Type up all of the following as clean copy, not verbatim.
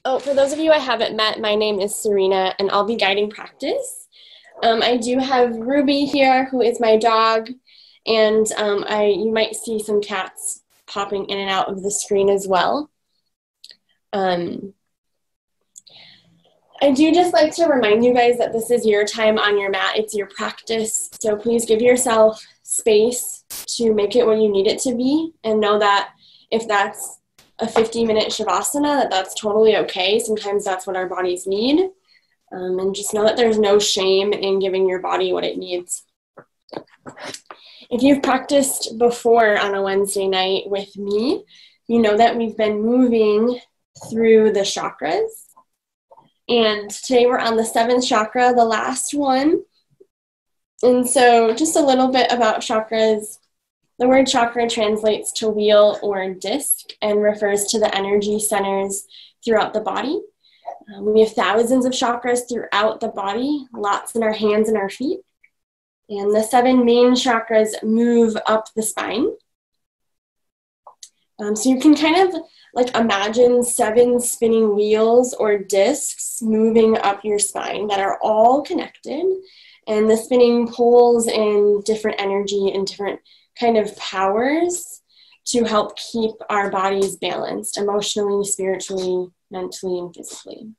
Oh, for those of you I haven't met, my name is Sarina, and I'll be guiding practice. I do have Ruby here, who is my dog, and you might see some cats popping in and out of the screen as well. I do just like to remind you guys that this is your time on your mat. It's your practice, so please give yourself space to make it what you need it to be, and know that if that's a 50-minute Shavasana, that's totally okay. Sometimes that's what our bodies need. And just know that there's no shame in giving your body what it needs. If you've practiced before on a Wednesday night with me, you know that we've been moving through the chakras. And today we're on the 7th chakra, the last one. And so just a little bit about chakras. The word chakra translates to wheel or disc and refers to the energy centers throughout the body. We have thousands of chakras throughout the body, lots in our hands and our feet. And the 7 main chakras move up the spine. So you can kind of like imagine 7 spinning wheels or discs moving up your spine that are all connected. And the spinning pulls in different energy and different kind of powers to help keep our bodies balanced emotionally, spiritually, mentally, and physically.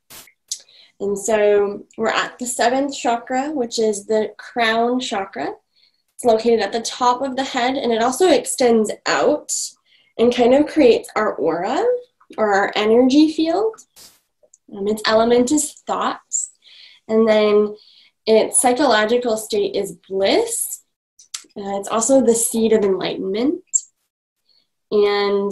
And so we're at the 7th chakra, which is the crown chakra. It's located at the top of the head, and it also extends out and kind of creates our aura or our energy field. Its element is thought, and then its psychological state is bliss. It's also the seed of enlightenment. And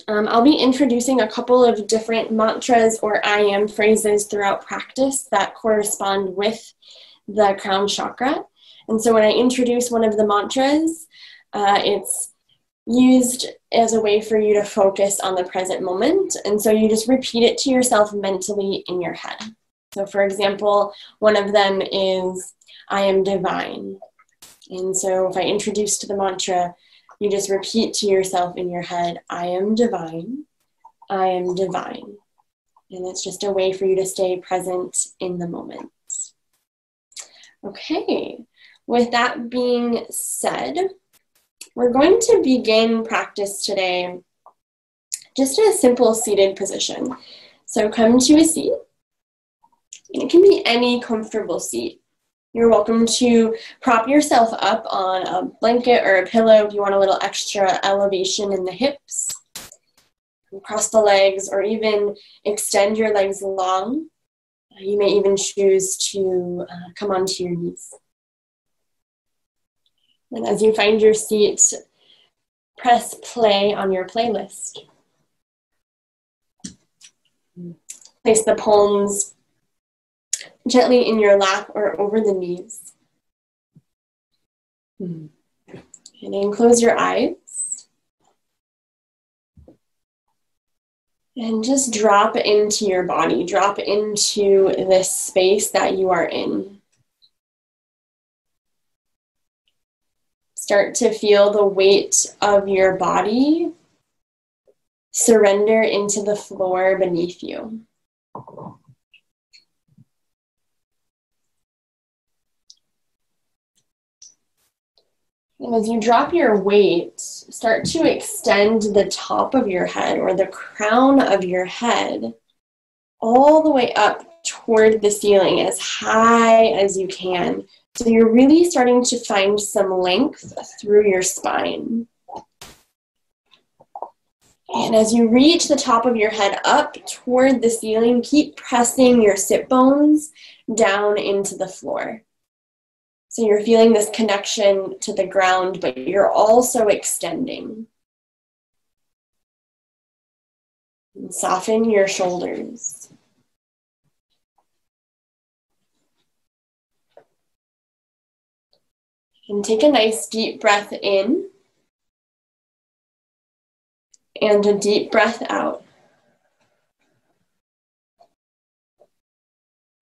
I'll be introducing a couple of different mantras or I am phrases throughout practice that correspond with the crown chakra. And so when I introduce one of the mantras, it's used as a way for you to focus on the present moment. And so you just repeat it to yourself mentally in your head. So for example, one of them is, I am divine. And so if I introduce to the mantra, you just repeat to yourself in your head, I am divine, I am divine. And it's just a way for you to stay present in the moment. Okay, with that being said, we're going to begin practice today just in a simple seated position. So come to a seat, and it can be any comfortable seat. You're welcome to prop yourself up on a blanket or a pillow if you want a little extra elevation in the hips. Cross the legs or even extend your legs long. You may even choose to come onto your knees. And as you find your seat, press play on your playlist. Place the palms gently in your lap or over the knees. And then close your eyes. And just drop into your body. Drop into this space that you are in. Start to feel the weight of your body surrender into the floor beneath you. And as you drop your weight, start to extend the top of your head or the crown of your head all the way up toward the ceiling as high as you can. So you're really starting to find some length through your spine. And as you reach the top of your head up toward the ceiling, keep pressing your sit bones down into the floor. So you're feeling this connection to the ground, but you're also extending. And soften your shoulders. And take a nice deep breath in. And a deep breath out.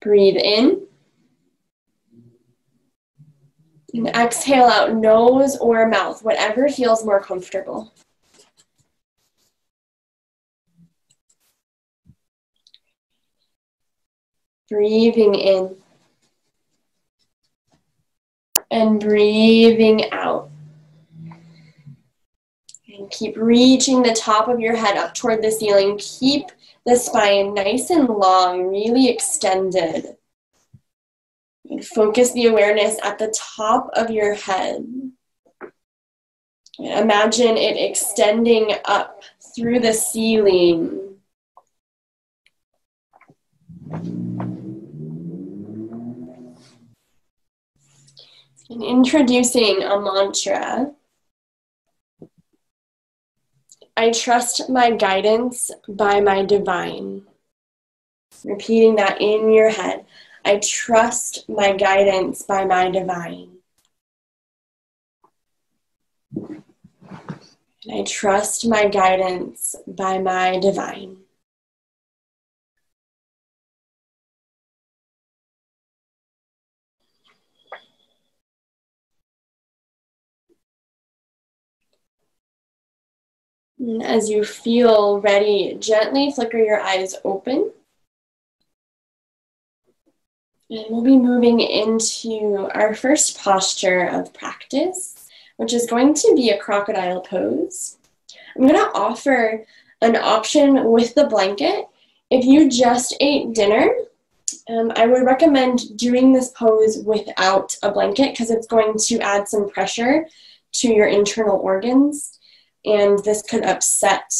Breathe in. And exhale out nose or mouth, whatever feels more comfortable. Breathing in and breathing out. And keep reaching the top of your head up toward the ceiling. Keep the spine nice and long, really extended. And focus the awareness at the top of your head. Imagine it extending up through the ceiling. And introducing a mantra. I trust my guidance by my divine. Repeating that in your head. I trust my guidance by my divine. I trust my guidance by my divine. And as you feel ready, gently flicker your eyes open. And we'll be moving into our first posture of practice, which is going to be a crocodile pose. I'm going to offer an option with the blanket. If you just ate dinner, I would recommend doing this pose without a blanket because it's going to add some pressure to your internal organs, and this could upset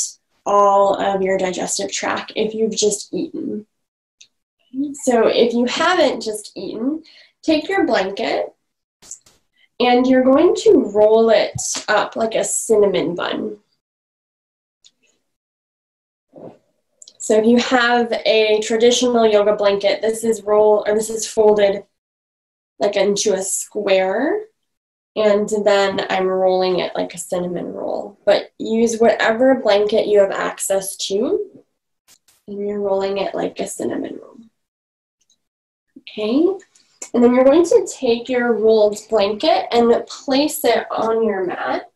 all of your digestive tract if you've just eaten. So if you haven't just eaten, take your blanket and you're going to roll it up like a cinnamon bun. So if you have a traditional yoga blanket, this is folded like into a square, and then I'm rolling it like a cinnamon roll. But use whatever blanket you have access to, and you're rolling it like a cinnamon roll. Okay, and then you're going to take your rolled blanket and place it on your mat.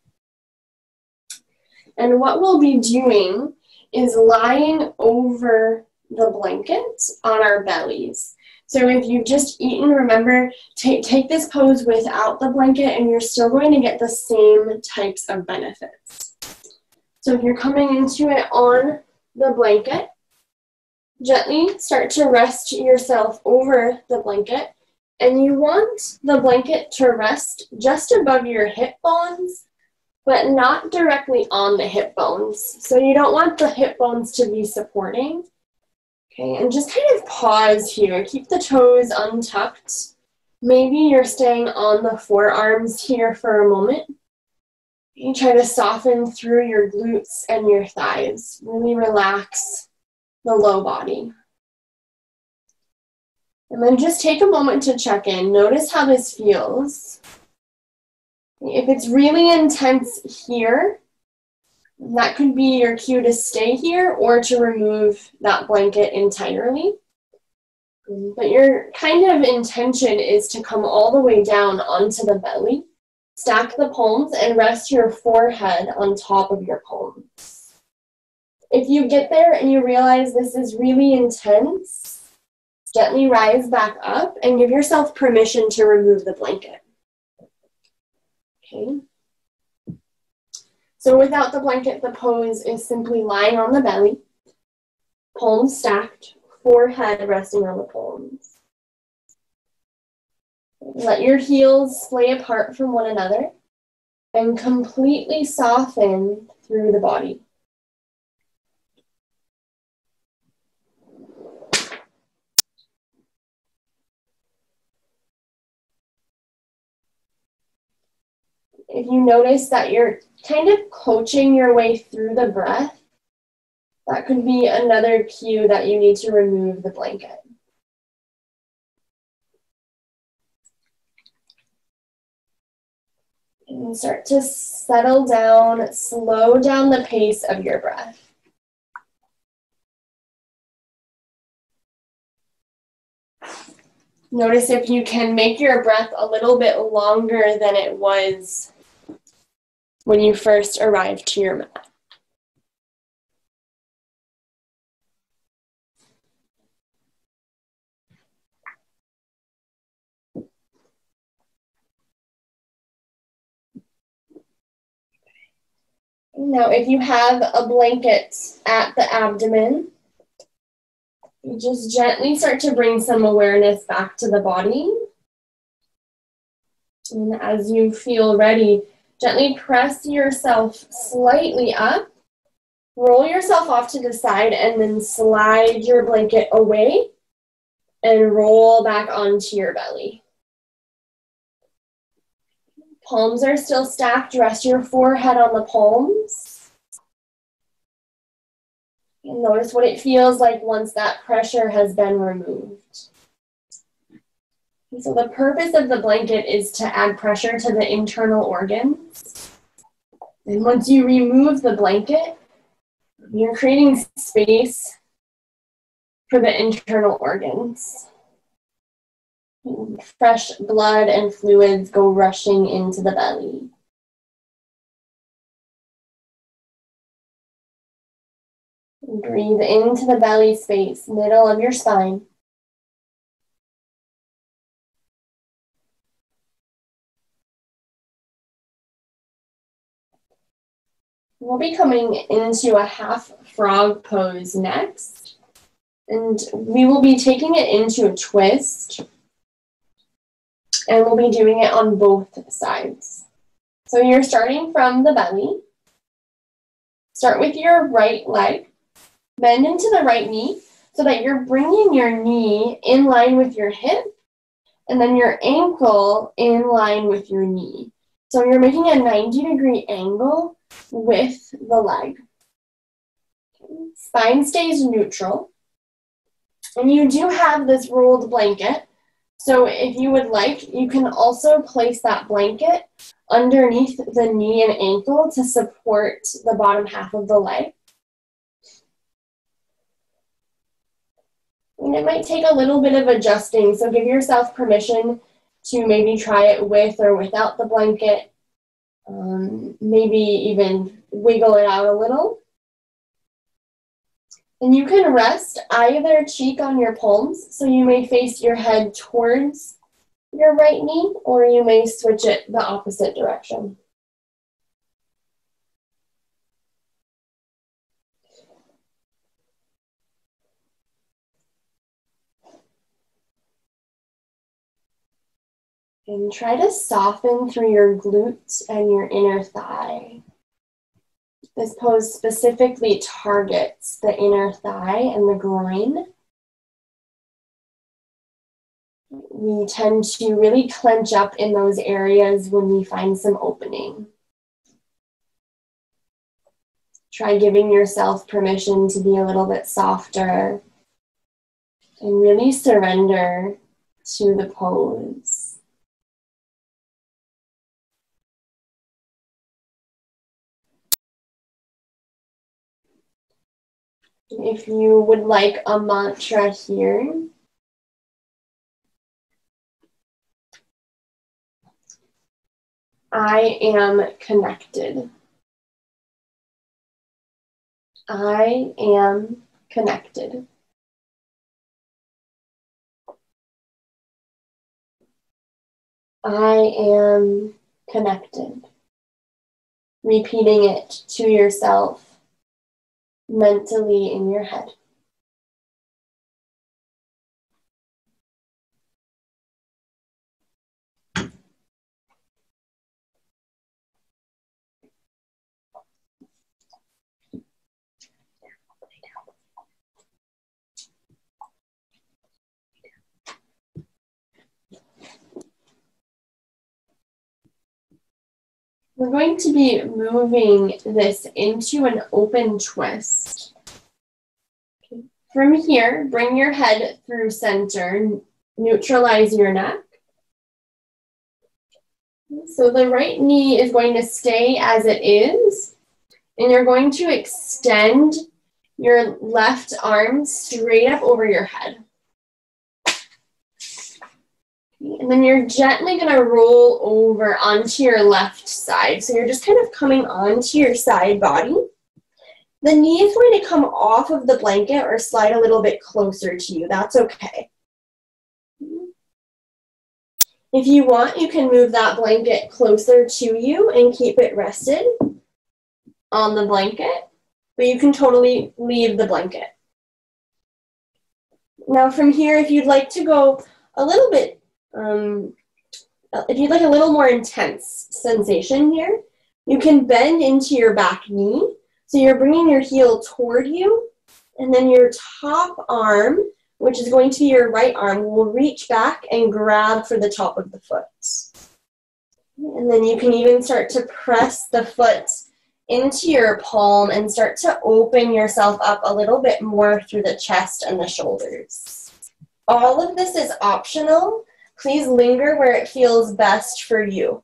And what we'll be doing is lying over the blanket on our bellies. So if you've just eaten, remember, take this pose without the blanket and you're still going to get the same types of benefits. So if you're coming into it on the blanket, gently start to rest yourself over the blanket, and you want the blanket to rest just above your hip bones, but not directly on the hip bones. So you don't want the hip bones to be supporting. Okay, and just kind of pause here. Keep the toes untucked. Maybe you're staying on the forearms here for a moment. You try to soften through your glutes and your thighs. Really relax the low body. And then just take a moment to check in. Notice how this feels. If it's really intense here, that could be your cue to stay here or to remove that blanket entirely. But your kind of intention is to come all the way down onto the belly, stack the palms, and rest your forehead on top of your palms. If you get there and you realize this is really intense, gently rise back up and give yourself permission to remove the blanket. Okay. So without the blanket, the pose is simply lying on the belly, palms stacked, forehead resting on the palms. Let your heels splay apart from one another and completely soften through the body. If you notice that you're kind of coaching your way through the breath, that could be another cue that you need to remove the blanket. And start to settle down, slow down the pace of your breath. Notice if you can make your breath a little bit longer than it was when you first arrived to your mat. Now, if you have a blanket at the abdomen, you just gently start to bring some awareness back to the body. And as you feel ready, gently press yourself slightly up, roll yourself off to the side, and then slide your blanket away and roll back onto your belly. Palms are still stacked. Rest your forehead on the palms. And notice what it feels like once that pressure has been removed. And so the purpose of the blanket is to add pressure to the internal organs. And once you remove the blanket, you're creating space for the internal organs. Fresh blood and fluids go rushing into the belly. Breathe into the belly space, middle of your spine. We'll be coming into a half frog pose next. And we will be taking it into a twist. And we'll be doing it on both sides. So you're starting from the belly. Start with your right leg. Bend into the right knee so that you're bringing your knee in line with your hip and then your ankle in line with your knee. So you're making a 90-degree angle with the leg. Spine stays neutral. And you do have this rolled blanket. So if you would like, you can also place that blanket underneath the knee and ankle to support the bottom half of the leg. And it might take a little bit of adjusting, so give yourself permission to maybe try it with or without the blanket. Maybe even wiggle it out a little. And you can rest either cheek on your palms, so you may face your head towards your right knee, or you may switch it the opposite direction. And try to soften through your glutes and your inner thigh. This pose specifically targets the inner thigh and the groin. We tend to really clench up in those areas when we find some opening. Try giving yourself permission to be a little bit softer and really surrender to the pose. If you would like a mantra here, I am connected. I am connected. I am connected. Repeating it to yourself mentally in your head. We're going to be moving this into an open twist. Okay. From here, bring your head through center, neutralize your neck. So the right knee is going to stay as it is, and you're going to extend your left arm straight up over your head. And then you're gently going to roll over onto your left side. So you're just kind of coming onto your side body. The knee is going to come off of the blanket or slide a little bit closer to you. That's okay. If you want, you can move that blanket closer to you and keep it rested on the blanket, but you can totally leave the blanket. Now from here, if you'd like to go a little bit, if you'd like a little more intense sensation here, you can bend into your back knee. So you're bringing your heel toward you, and then your top arm, which is going to be your right arm, will reach back and grab for the top of the foot. And then you can even start to press the foot into your palm and start to open yourself up a little bit more through the chest and the shoulders. All of this is optional. Please linger where it feels best for you.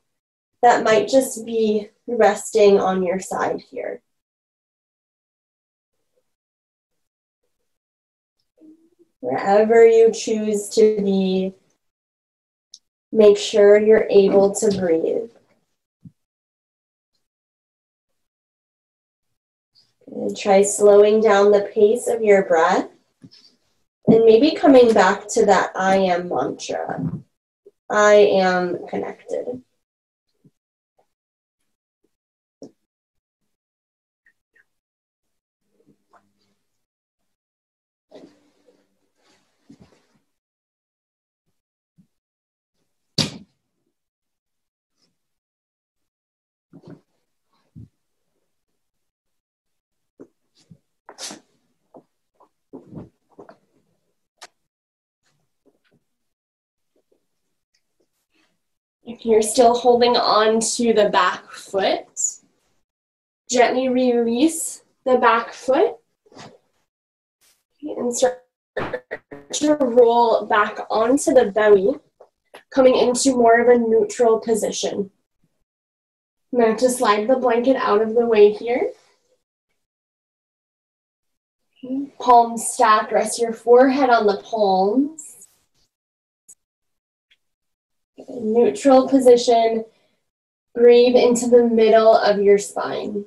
That might just be resting on your side here. Wherever you choose to be, make sure you're able to breathe. And try slowing down the pace of your breath and maybe coming back to that I am mantra. I am connected. If you're still holding on to the back foot, gently release the back foot and start to roll back onto the belly, coming into more of a neutral position. I'm going to slide the blanket out of the way here. Palms stacked, rest your forehead on the palms. Neutral position, breathe into the middle of your spine.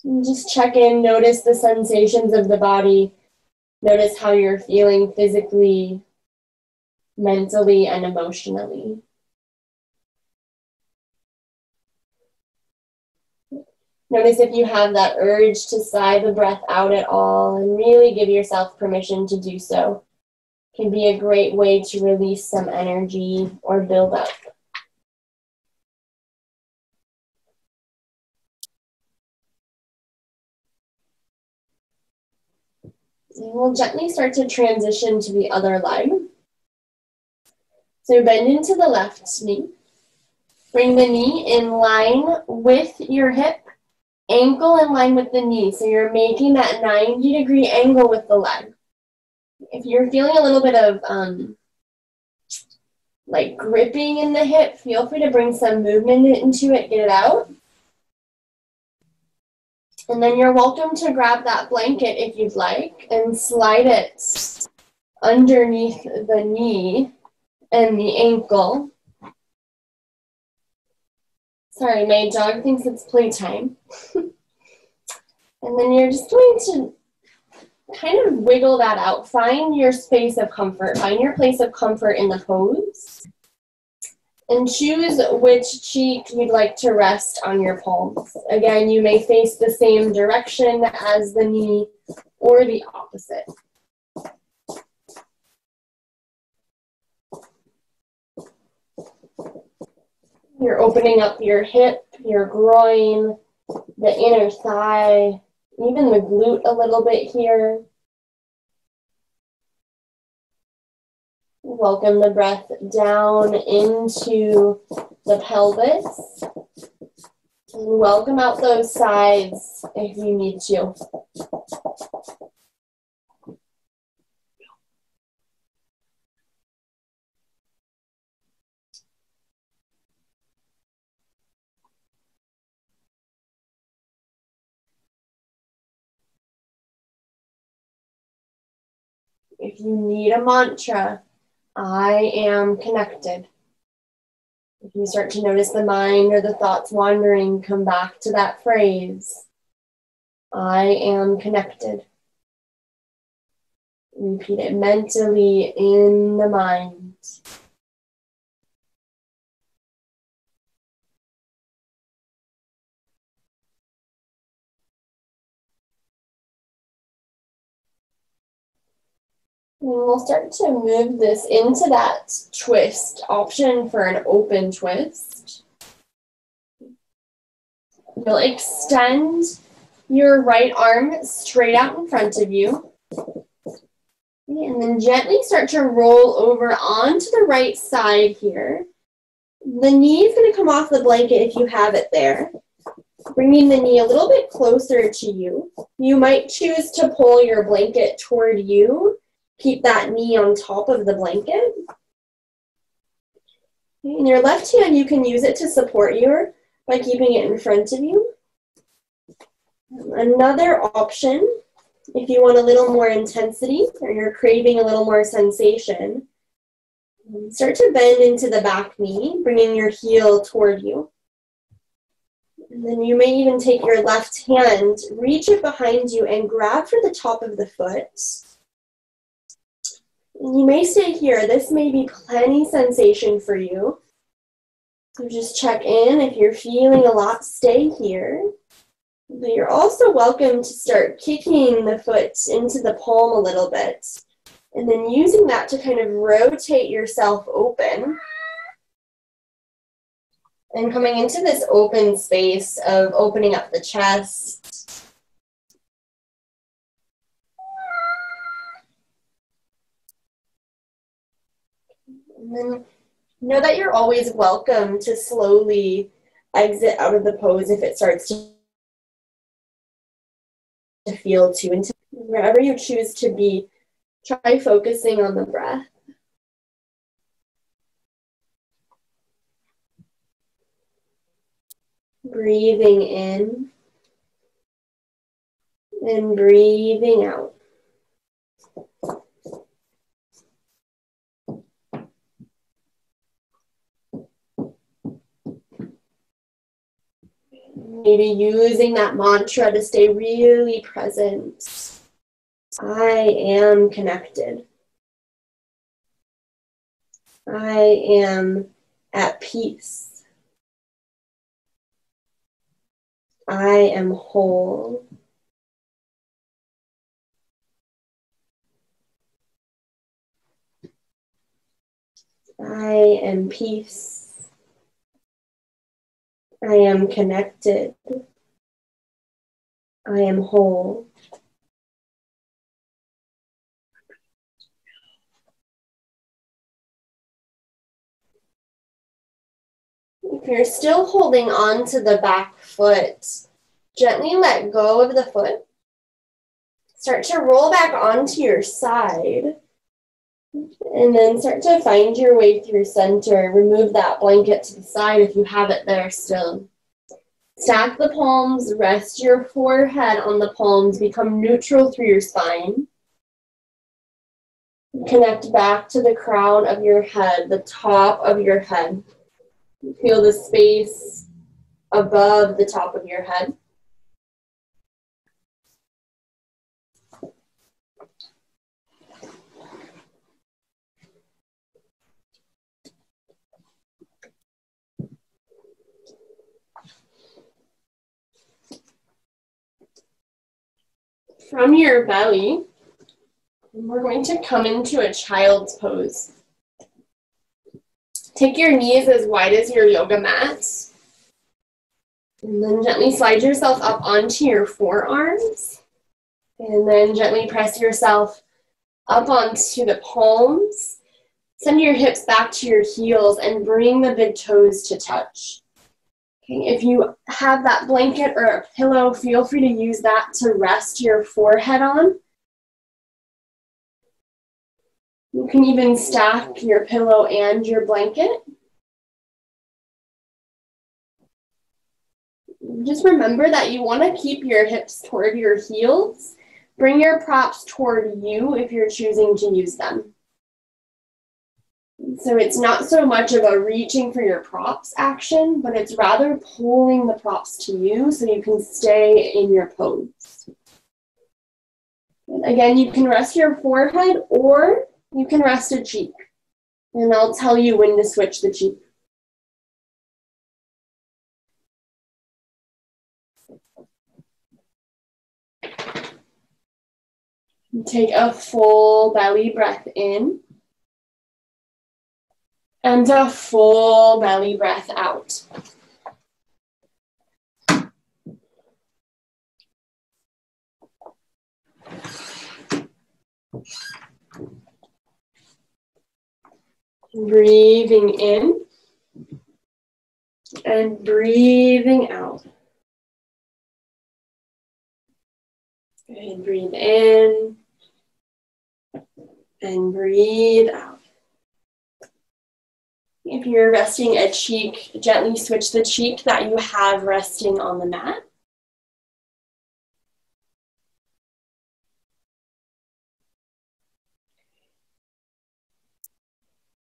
And just check in, notice the sensations of the body, notice how you're feeling physically, mentally, and emotionally. Notice if you have that urge to sigh the breath out at all, and really give yourself permission to do so. It can be a great way to release some energy or build up. And we'll gently start to transition to the other leg. So bend into the left knee. Bring the knee in line with your hip. Ankle in line with the knee, so you're making that 90-degree angle with the leg. If you're feeling a little bit of like gripping in the hip, feel free to bring some movement into it, get it out. And then you're welcome to grab that blanket if you'd like and slide it underneath the knee and the ankle. Sorry, my dog thinks it's playtime. And then you're just going to kind of wiggle that out. Find your space of comfort. Find your place of comfort in the pose. And choose which cheek you'd like to rest on your palms. Again, you may face the same direction as the knee or the opposite. You're opening up your hip, your groin, the inner thigh, even the glute a little bit here. Welcome the breath down into the pelvis. And welcome out those sides if you need to. If you need a mantra, I am connected. If you start to notice the mind or the thoughts wandering, come back to that phrase. I am connected. Repeat it mentally in the mind. And we'll start to move this into that twist option for an open twist. You'll extend your right arm straight out in front of you. And then gently start to roll over onto the right side here. The knee is going to come off the blanket if you have it there. Bringing the knee a little bit closer to you. You might choose to pull your blanket toward you. Keep that knee on top of the blanket. In your left hand, you can use it to support you by keeping it in front of you. Another option, if you want a little more intensity or you're craving a little more sensation, start to bend into the back knee, bringing your heel toward you. And then you may even take your left hand, reach it behind you, and grab for the top of the foot. You may stay here. This may be plenty sensation for you. So just check in. If you're feeling a lot, stay here. But you're also welcome to start kicking the foot into the palm a little bit. And then using that to kind of rotate yourself open. And coming into this open space of opening up the chest. And then know that you're always welcome to slowly exit out of the pose if it starts to feel too intense. Wherever you choose to be, try focusing on the breath. Breathing in and breathing out. Maybe using that mantra to stay really present. I am connected. I am at peace. I am whole. I am peace. I am connected. I am whole. If you're still holding on to the back foot, gently let go of the foot. Start to roll back onto your side. And then start to find your way through center. Remove that blanket to the side if you have it there still. Stack the palms, rest your forehead on the palms, become neutral through your spine. Connect back to the crown of your head, the top of your head. Feel the space above the top of your head. From your belly, we're going to come into a child's pose. Take your knees as wide as your yoga mat. And then gently slide yourself up onto your forearms. And then gently press yourself up onto the palms. Send your hips back to your heels and bring the big toes to touch. Okay, if you have that blanket or a pillow, feel free to use that to rest your forehead on. You can even stack your pillow and your blanket. Just remember that you want to keep your hips toward your heels. Bring your props toward you if you're choosing to use them. So it's not so much of a reaching for your props action, but it's rather pulling the props to you so you can stay in your pose. And again, you can rest your forehead or you can rest a cheek. And I'll tell you when to switch the cheek. Take a full belly breath in and a full belly breath out. Breathing in and breathing out. Good. Breathe in and breathe out. If you're resting a cheek, gently switch the cheek that you have resting on the mat.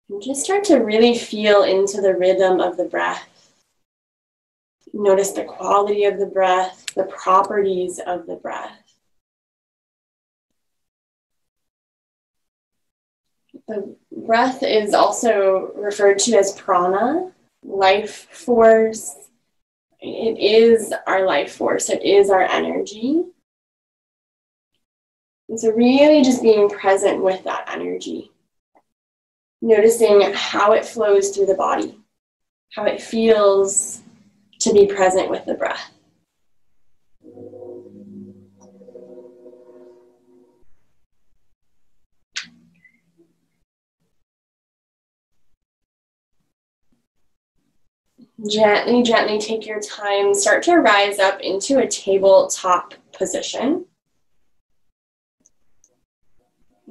And just start to really feel into the rhythm of the breath. Notice the quality of the breath, the properties of the breath. The breath is also referred to as prana, life force. It is our life force. It is our energy. And so really just being present with that energy. Noticing how it flows through the body, how it feels to be present with the breath. Gently, gently take your time. Start to rise up into a tabletop position.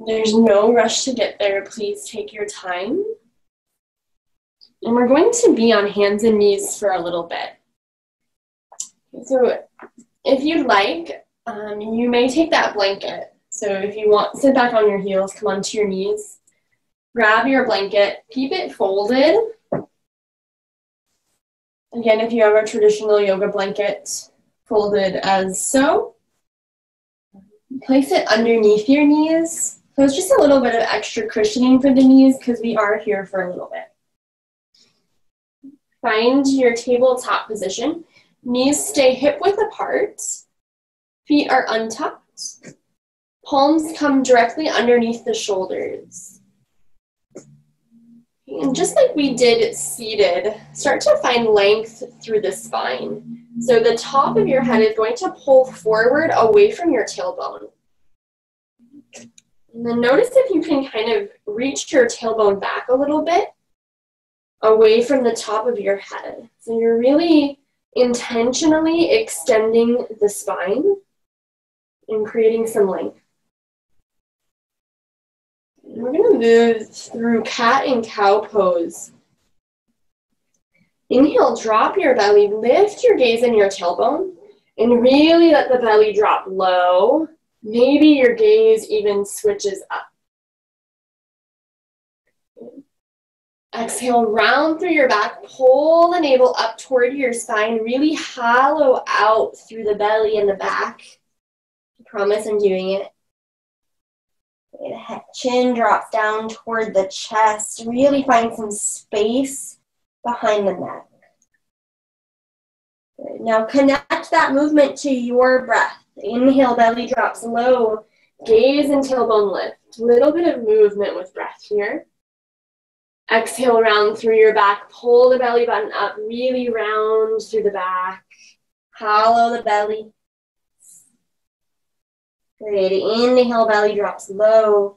There's no rush to get there. Please take your time. And we're going to be on hands and knees for a little bit. So if you'd like, you may take that blanket. So if you want, sit back on your heels, come onto your knees. Grab your blanket, keep it folded. Again, if you have a traditional yoga blanket, folded as so. Place it underneath your knees. So it's just a little bit of extra cushioning for the knees because we are here for a little bit. Find your tabletop position. Knees stay hip-width apart. Feet are untucked. Palms come directly underneath the shoulders. And just like we did seated, start to find length through the spine. So the top of your head is going to pull forward away from your tailbone. And then notice if you can kind of reach your tailbone back a little bit away from the top of your head. So you're really intentionally extending the spine and creating some length. And we're going to move through cat and cow pose. Inhale, drop your belly, lift your gaze in your tailbone, and really let the belly drop low. Maybe your gaze even switches up. Exhale, round through your back, pull the navel up toward your spine, really hollow out through the belly and the back. I promise I'm doing it. The chin drops down toward the chest, really find some space behind the neck. Good. Now connect that movement to your breath. Inhale, belly drops low, gaze and tailbone lift. A little bit of movement with breath here. Exhale, round through your back, pull the belly button up, really round through the back. Hollow the belly. Good. Inhale, belly drops low.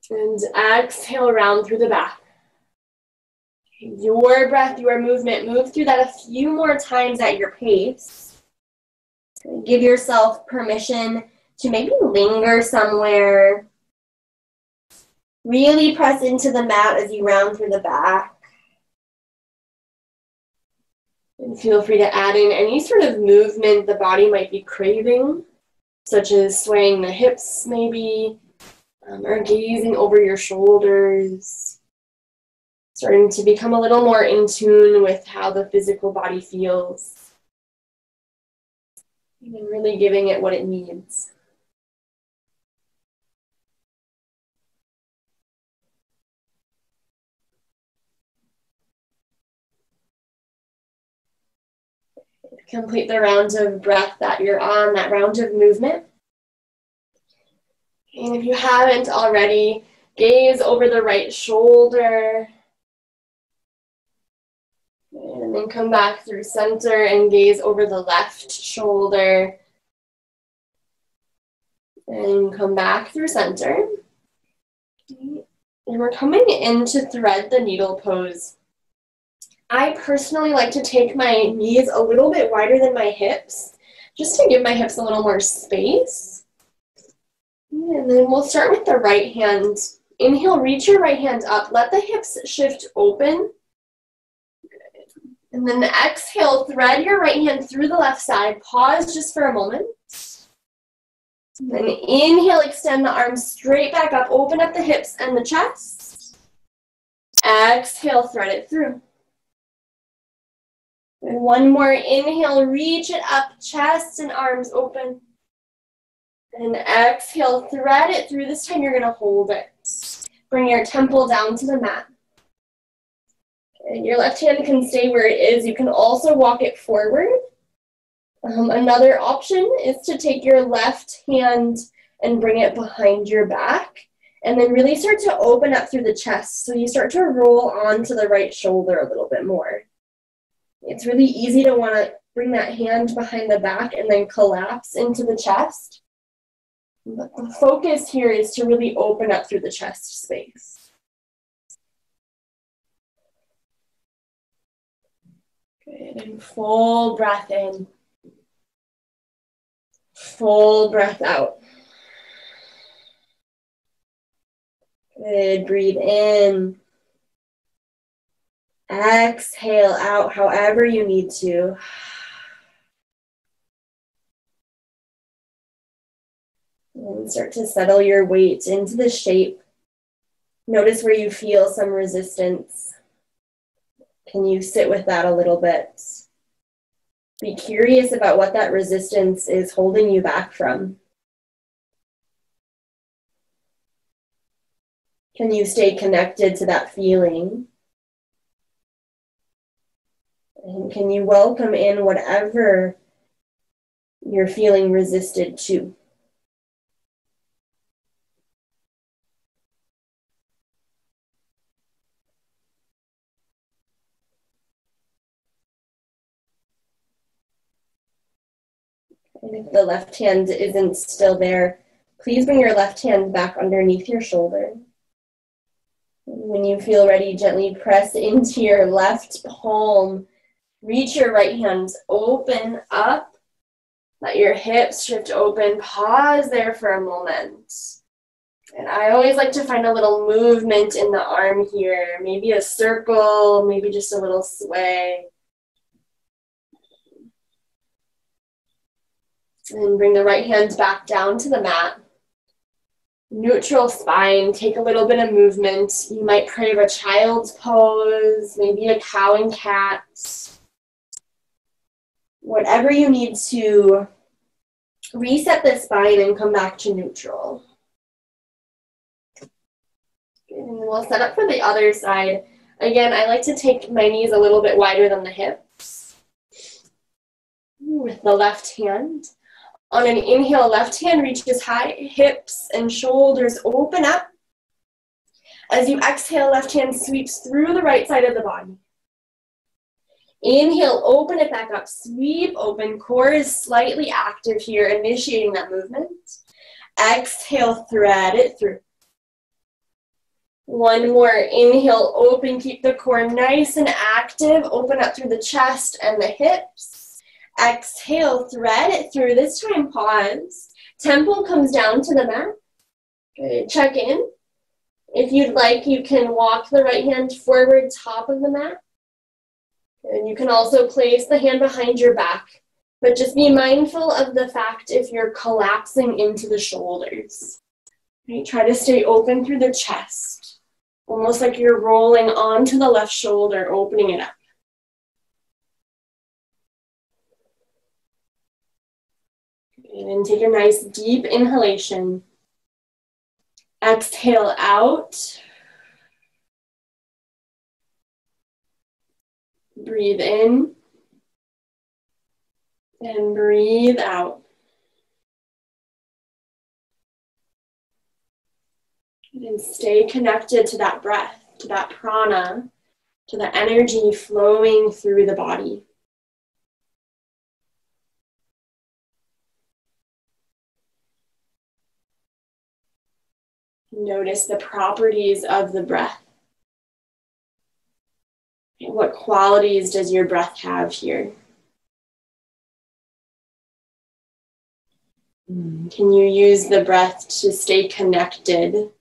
And exhale, round through the back. Your breath, your movement, move through that a few more times at your pace. Give yourself permission to maybe linger somewhere. Really press into the mat as you round through the back. And feel free to add in any sort of movement the body might be craving, such as swaying the hips maybe, or gazing over your shoulders. Starting to become a little more in tune with how the physical body feels. And really giving it what it needs. Complete the round of breath that you're on, that round of movement. And if you haven't already, gaze over the right shoulder. And then come back through center and gaze over the left shoulder. And come back through center. And we're coming in to thread the needle pose. I personally like to take my knees a little bit wider than my hips, just to give my hips a little more space. And then we'll start with the right hand. Inhale, reach your right hand up. Let the hips shift open. And then exhale, thread your right hand through the left side. Pause just for a moment. And then inhale, extend the arms straight back up. Open up the hips and the chest. Exhale, thread it through. And one more inhale, reach it up, chest and arms open. And exhale, thread it through. This time you're going to hold it. Bring your temple down to the mat. And your left hand can stay where it is. You can also walk it forward. Another option is to take your left hand and bring it behind your back. And then really start to open up through the chest. So you start to roll onto the right shoulder a little bit more. It's really easy to want to bring that hand behind the back and then collapse into the chest. But the focus here is to really open up through the chest space. Good, and full breath in. Full breath out. Good, breathe in. Exhale out however you need to. And start to settle your weight into the shape. Notice where you feel some resistance. Can you sit with that a little bit? Be curious about what that resistance is holding you back from. Can you stay connected to that feeling? And can you welcome in whatever you're feeling resisted to? And if the left hand isn't still there, please bring your left hand back underneath your shoulder. When you feel ready, gently press into your left palm. Reach your right hand open up. Let your hips shift open. Pause there for a moment. And I always like to find a little movement in the arm here. Maybe a circle, maybe just a little sway. And bring the right hand back down to the mat. Neutral spine, take a little bit of movement. You might crave a child's pose, maybe a cow and cat. Whatever you need to reset the spine and come back to neutral. And we'll set up for the other side. Again, I like to take my knees a little bit wider than the hips. With the left hand. On an inhale, left hand reaches high, hips and shoulders open up. As you exhale, left hand sweeps through the right side of the body. Inhale, open it back up, sweep open. Core is slightly active here, initiating that movement. Exhale, thread it through. One more, inhale, open, keep the core nice and active. Open up through the chest and the hips. Exhale, thread it through. This time, pause. Temple comes down to the mat. Good. Check in. If you'd like, you can walk the right hand forward, top of the mat. And you can also place the hand behind your back. But just be mindful of the fact if you're collapsing into the shoulders. Okay, try to stay open through the chest. Almost like you're rolling onto the left shoulder, opening it up. And take a nice deep inhalation. Exhale out. Breathe in. And breathe out. And stay connected to that breath, to that prana, to the energy flowing through the body. Notice the properties of the breath. What qualities does your breath have here? Can you use the breath to stay connected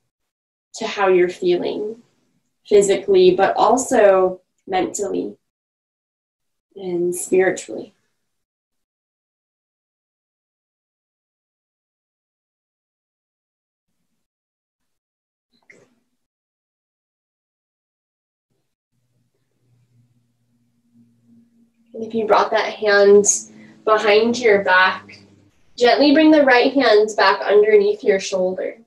to how you're feeling physically, but also mentally and spiritually? If you brought that hand behind your back, gently bring the right hand back underneath your shoulder.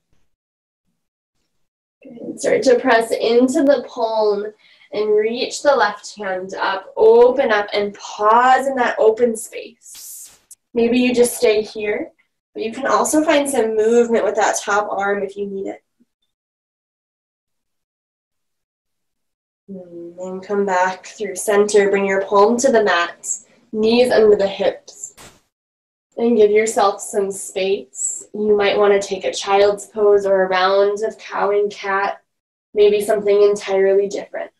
Good. Start to press into the palm and reach the left hand up, open up and pause in that open space. Maybe you just stay here, but you can also find some movement with that top arm if you need it. And then come back through center, bring your palm to the mat, knees under the hips, and give yourself some space. You might want to take a child's pose or a round of cow and cat, maybe something entirely different.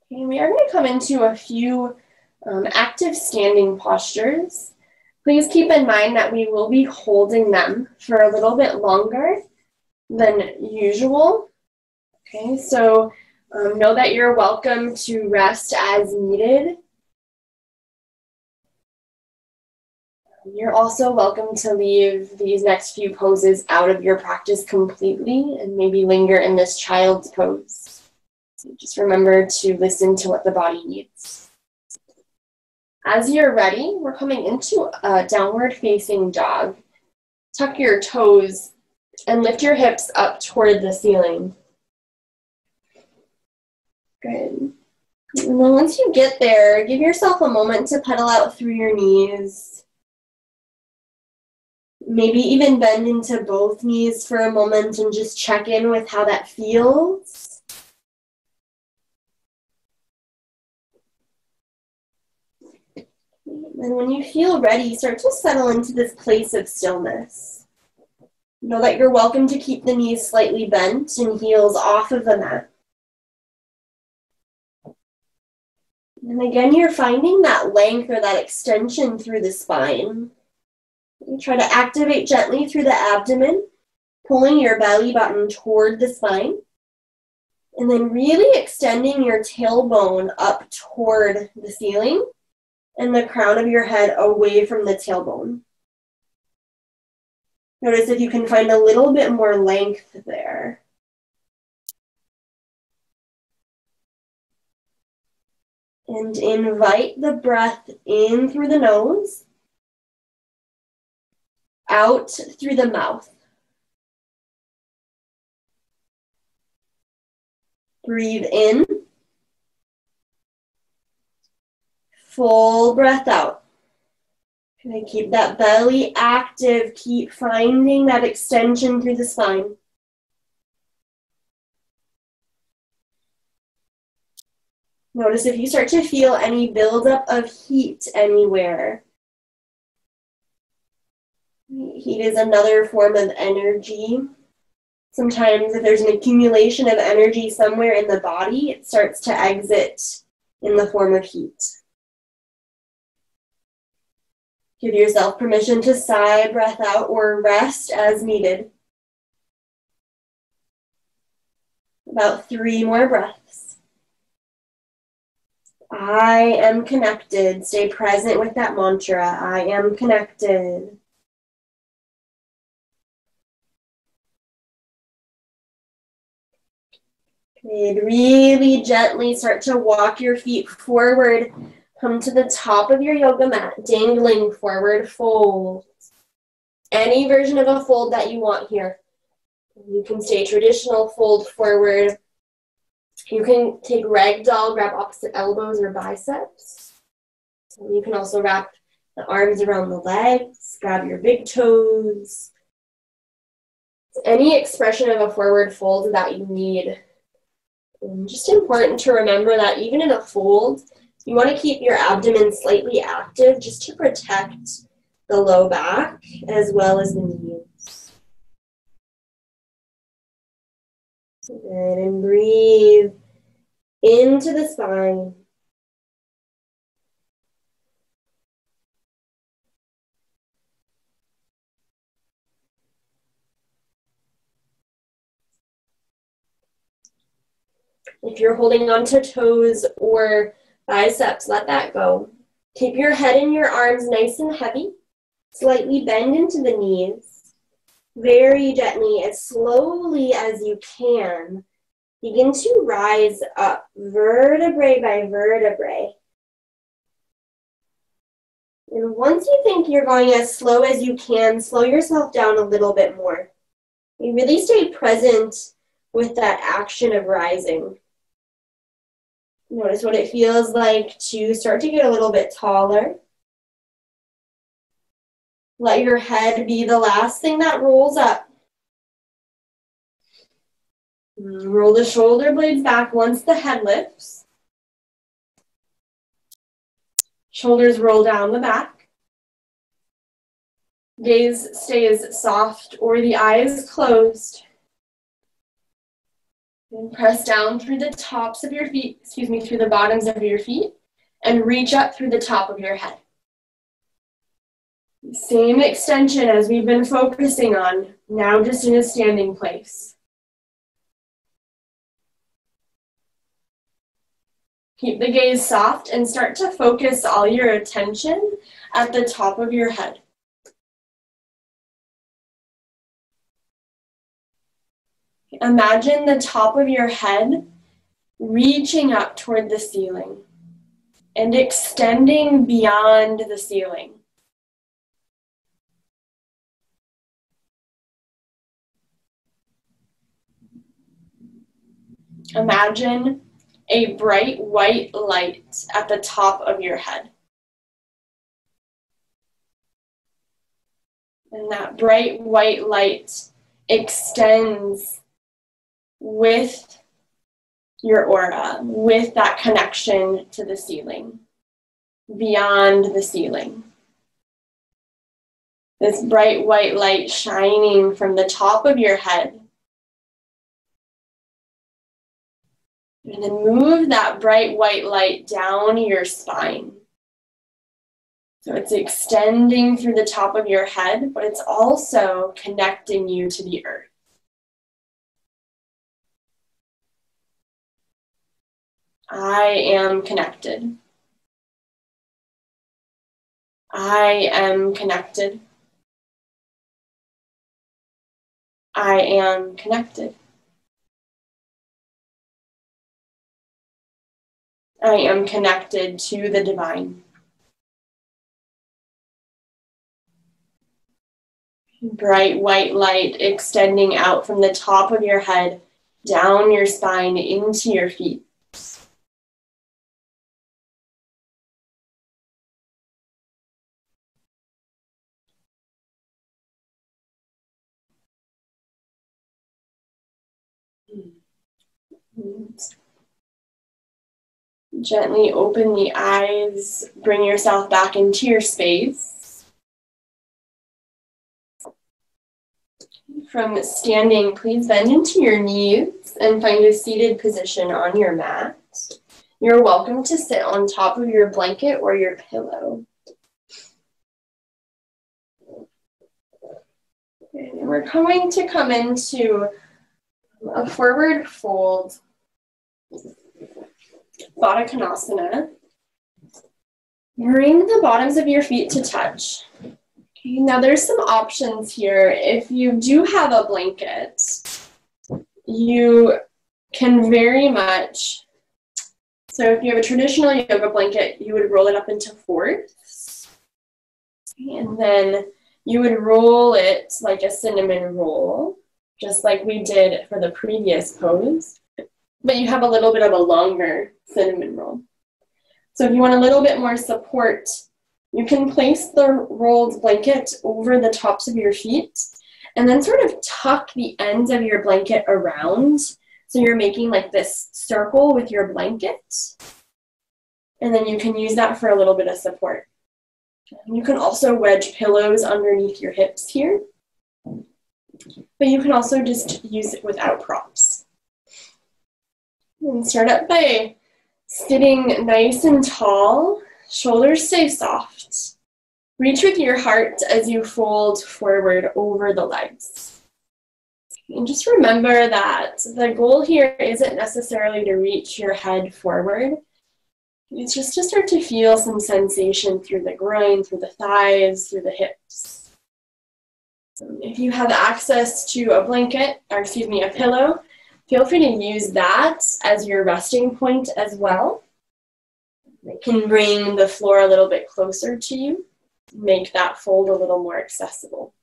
And we are going to come into a few active standing postures. Please keep in mind that we will be holding them for a little bit longer than usual. Okay, so know that you're welcome to rest as needed. You're also welcome to leave these next few poses out of your practice completely and maybe linger in this child's pose. So just remember to listen to what the body needs. As you're ready, we're coming into a downward facing dog. Tuck your toes and lift your hips up toward the ceiling. Good. And then once you get there, give yourself a moment to pedal out through your knees. Maybe even bend into both knees for a moment and just check in with how that feels. And when you feel ready, start to settle into this place of stillness. Know that you're welcome to keep the knees slightly bent and heels off of the mat. And again, you're finding that length or that extension through the spine. You try to activate gently through the abdomen, pulling your belly button toward the spine. And then really extending your tailbone up toward the ceiling and the crown of your head away from the tailbone. Notice if you can find a little bit more length there. And invite the breath in through the nose, out through the mouth. Breathe in. Full breath out. Okay, keep that belly active. Keep finding that extension through the spine. Notice if you start to feel any buildup of heat anywhere. Heat is another form of energy. Sometimes if there's an accumulation of energy somewhere in the body, it starts to exit in the form of heat. Give yourself permission to sigh, breath out, or rest as needed. About 3 more breaths. I am connected. Stay present with that mantra. I am connected. Good. Really gently start to walk your feet forward. Come to the top of your yoga mat, dangling forward fold. Any version of a fold that you want here. You can stay traditional, fold forward. You can take ragdoll, grab opposite elbows or biceps. You can also wrap the arms around the legs, grab your big toes. Any expression of a forward fold that you need. And just important to remember that even in a fold, you want to keep your abdomen slightly active just to protect the low back as well as the knees. Good, and breathe into the spine. If you're holding onto toes or biceps, let that go. Keep your head and your arms nice and heavy. Slightly bend into the knees. Very gently, as slowly as you can, begin to rise up, vertebrae by vertebrae. And once you think you're going as slow as you can, slow yourself down a little bit more. You really stay present with that action of rising. Notice what it feels like to start to get a little bit taller. Let your head be the last thing that rolls up. Roll the shoulder blades back once the head lifts. Shoulders roll down the back. Gaze stays soft or the eyes closed. And press down through the tops of your feet, through the bottoms of your feet, and reach up through the top of your head. Same extension as we've been focusing on, now just in a standing place. Keep the gaze soft and start to focus all your attention at the top of your head. Imagine the top of your head reaching up toward the ceiling and extending beyond the ceiling. Imagine a bright white light at the top of your head. And that bright white light extends with your aura, with that connection to the ceiling, beyond the ceiling. This bright white light shining from the top of your head. And then move that bright white light down your spine. So it's extending through the top of your head, but it's also connecting you to the earth. I am connected. I am connected. I am connected. I am connected to the divine. Bright white light extending out from the top of your head, down your spine, into your feet. Gently open the eyes, bring yourself back into your space. From standing, please bend into your knees and find a seated position on your mat. You're welcome to sit on top of your blanket or your pillow. And we're going to come into a forward fold, Baddha Konasana. Bring the bottoms of your feet to touch. Okay, now there's some options here. If you do have a blanket, you can very much, so if you have a traditional yoga blanket, you would roll it up into fourths. And then you would roll it like a cinnamon roll. just like we did for the previous pose, but you have a little bit of a longer cinnamon roll. So if you want a little bit more support, you can place the rolled blanket over the tops of your feet and then sort of tuck the ends of your blanket around. So you're making like this circle with your blanket. And then you can use that for a little bit of support. You can also wedge pillows underneath your hips here. But you can also just use it without props. And start up by sitting nice and tall. Shoulders stay soft. Reach with your heart as you fold forward over the legs. And just remember that the goal here isn't necessarily to reach your head forward. It's just to start to feel some sensation through the groin, through the thighs, through the hips. If you have access to a blanket, or excuse me, a pillow, feel free to use that as your resting point as well. It can bring the floor a little bit closer to you, make that fold a little more accessible.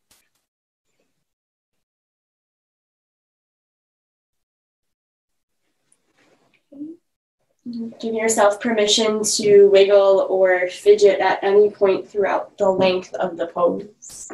Give yourself permission to wiggle or fidget at any point throughout the length of the pose.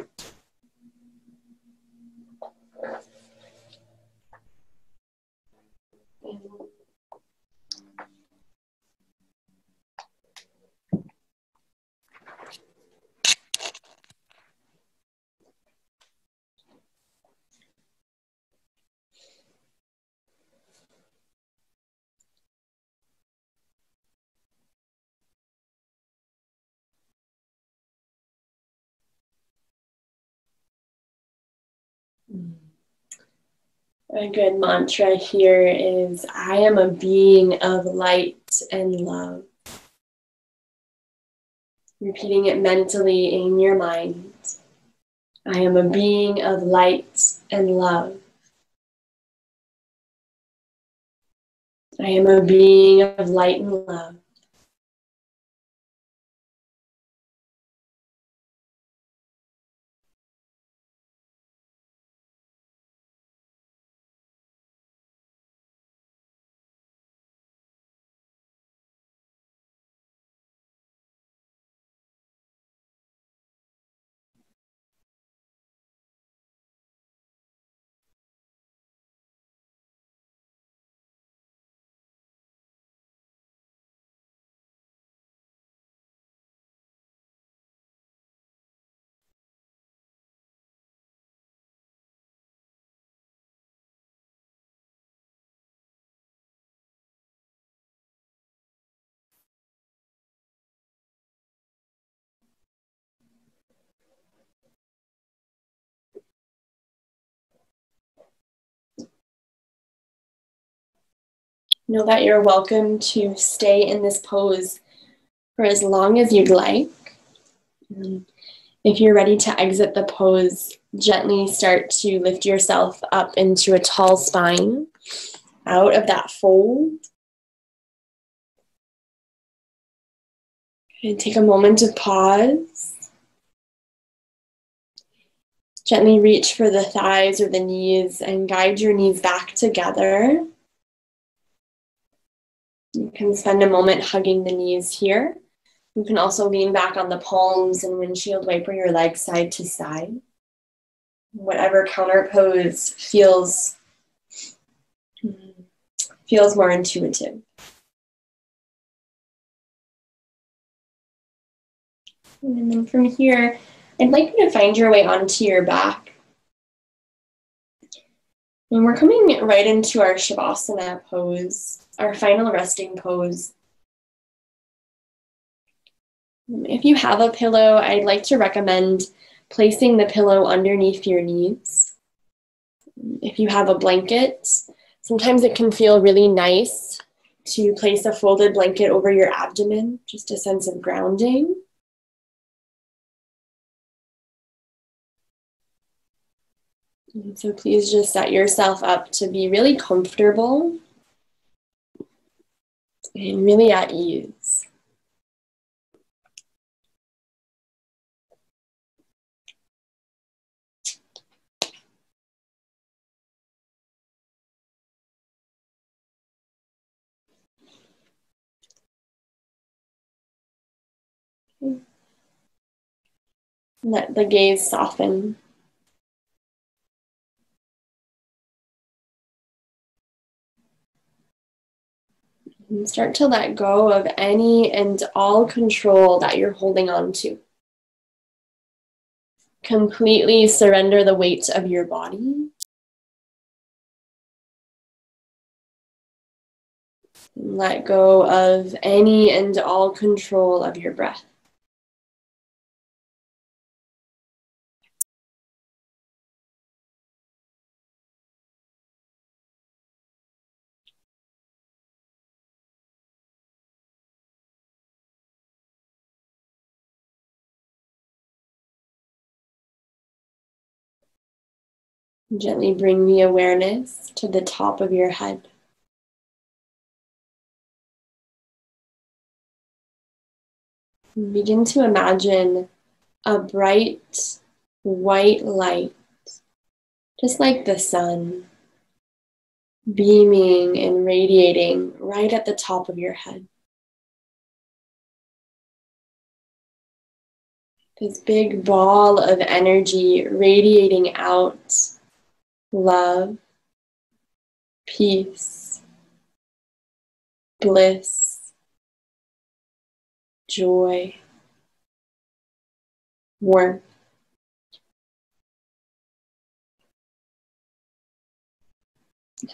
A good mantra here is, I am a being of light and love. Repeating it mentally in your mind. I am a being of light and love. I am a being of light and love. Know that you're welcome to stay in this pose for as long as you'd like. If you're ready to exit the pose, gently start to lift yourself up into a tall spine, out of that fold. And take a moment to pause. Gently reach for the thighs or the knees and guide your knees back together. You can spend a moment hugging the knees here. You can also lean back on the palms and windshield wiper your legs side to side. Whatever counter pose feels more intuitive. And then from here, I'd like you to find your way onto your back. And we're coming right into our Shavasana pose, our final resting pose. If you have a pillow, I'd like to recommend placing the pillow underneath your knees. If you have a blanket, sometimes it can feel really nice to place a folded blanket over your abdomen, just a sense of grounding. And so please just set yourself up to be really comfortable and really at ease. Let the gaze soften. And start to let go of any and all control that you're holding on to. Completely surrender the weight of your body. And let go of any and all control of your breath. Gently bring the awareness to the top of your head. Begin to imagine a bright white light, just like the sun, beaming and radiating right at the top of your head. This big ball of energy radiating out love, peace, bliss, joy, warmth.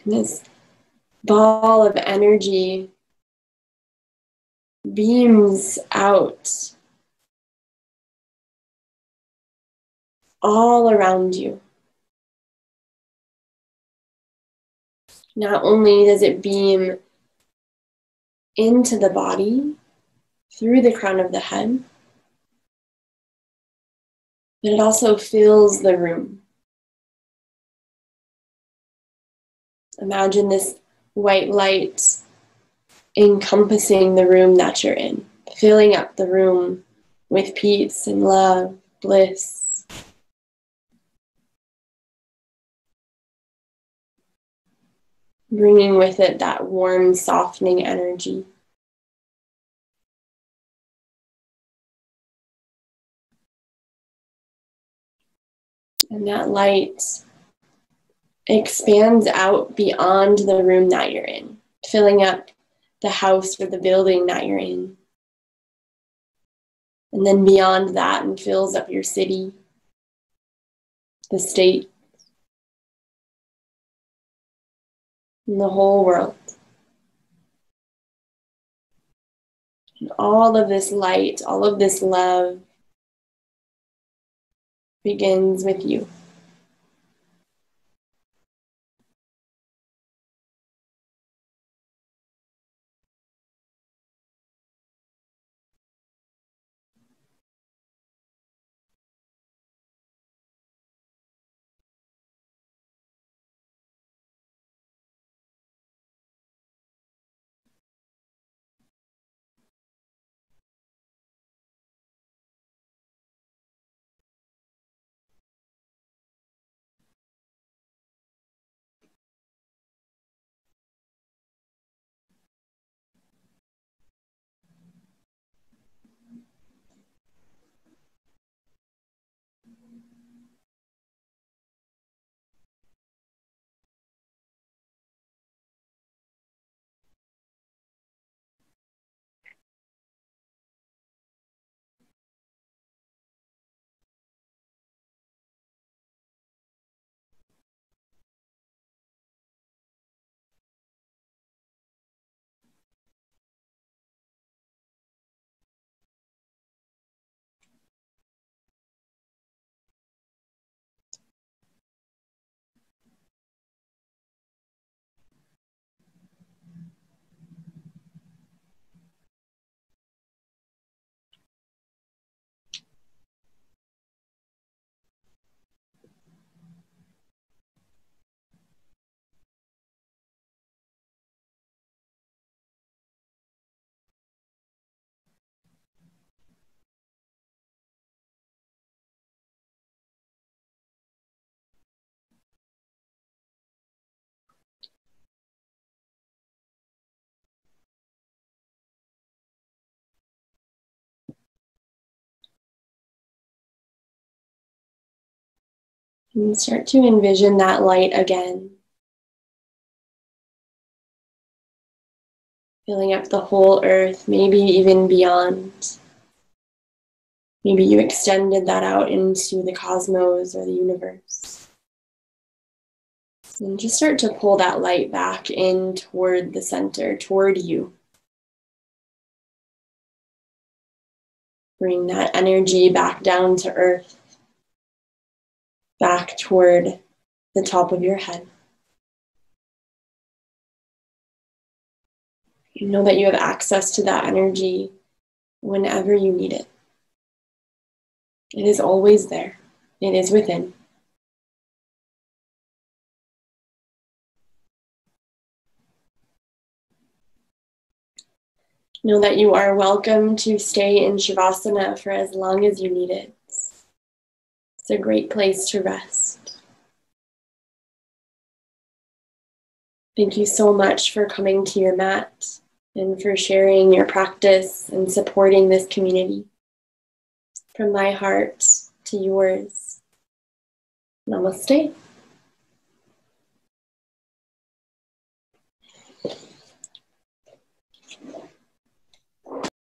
And this ball of energy beams out all around you. Not only does it beam into the body through the crown of the head, but it also fills the room. Imagine this white light encompassing the room that you're in, filling up the room with peace and love, bliss. Bringing with it that warm, softening energy. And that light expands out beyond the room that you're in, filling up the house or the building that you're in. And then beyond that, and fills up your city, the state, and the whole world. And all of this light, all of this love begins with you. And start to envision that light again, filling up the whole earth, maybe even beyond. Maybe you extended that out into the cosmos or the universe. And just start to pull that light back in toward the center, toward you. Bring that energy back down to earth, back toward the top of your head. You know that you have access to that energy whenever you need it. It is always there. It is within. Know that you are welcome to stay in Shavasana for as long as you need it. It's a great place to rest. Thank you so much for coming to your mat and for sharing your practice and supporting this community. From my heart to yours, namaste.